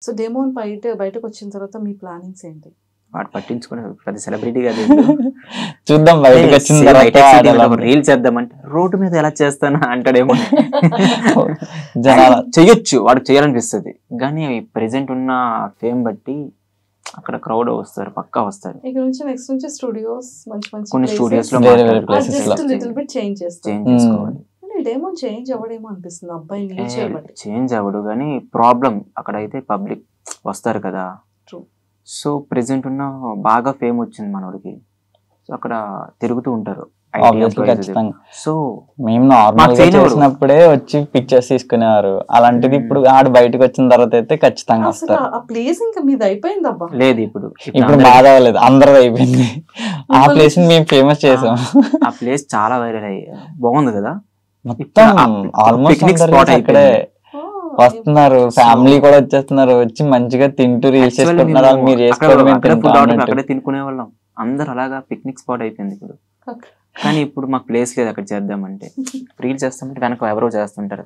So demo బయటకు వచ్చిన తర్వాత మీ ప్లానింగ్స్ ఏంటి? వాడు పట్టించుకునే పెద్ద సెలబ్రిటీ కాదు. చూద్దాం బయటకు వచ్చిన తర్వాత రీల్ చేద్దామంటే రోడ్డు మీద ఎలా చేస్తానా అంటాడేమో. జనాలు చెయ్యొచ్చు, వాడు చేయాలనిపిస్తుంది, కానీ ప్రెసెంట్ ఉన్న ఫేమ్ బట్టి అక్కడ క్రౌడ్ వస్తారు, పక్కా వస్తారు. ఇక్కడ నుంచి నెక్స్ట్ నుంచి స్టూడియోస్ మంచి కొన్ని స్టూడియోస్ లో లిటిల్ బిట్ చేంజ్ చేసుకోవాలి. డెమో చేంజ్ అవ్వడేమో అనిపిస్తుంది అబ్బాయి నేచర్ బట్టి. చేంజ్ అవ్వడు, కానీ ప్రాబ్లం అక్కడ అయితే పబ్లిక్ వస్తారు కదా. సో ప్రెసెంట్ ఉన్న బాగా ఫేమ్ వచ్చింది మనోడికి, సో అక్కడ తిరుగుతూ ఉంటారు. సో మేము నార్మల్ గా చేసినప్పుడే వచ్చి పిక్చర్స్ తీసుకునేవారు, అలాంటిది ఇప్పుడు ఆడు బయటకు వచ్చిన తర్వాత అయితే ఖచ్చితంగా వస్తారు. ఆ ప్లేస్ ఇంకా మీది అయిపోయింది అబ్బా. లేదు ఇప్పుడు బాగా అవ్వలేదు, అందరిది అయిపోయింది. ఆ ప్లేస్ మేము ఫేమస్ చేసాం. ఆ ప్లేస్ చాలా వైరల్ అయ్యి బాగుంది కదా, మొత్తం ఆల్మోస్ట్ అక్కడే వస్తున్నారు, ఫ్యామిలీ కూడా వచ్చేస్తున్నారు, వచ్చి మంచిగా తింటూ రీల్స్ చేసుకుంటున్నారు. మీరు అక్కడే తినుకునే వాళ్ళం అందరు, అలాగా పిక్నిక్ స్పాట్ అయిపోయింది ఇప్పుడు. కానీ ఇప్పుడు మాకు ప్లేస్ లేదు అక్కడ చేద్దామంటే, రీల్స్ చేస్తామంటే వెనక ఎవరో చేస్తుంటారు.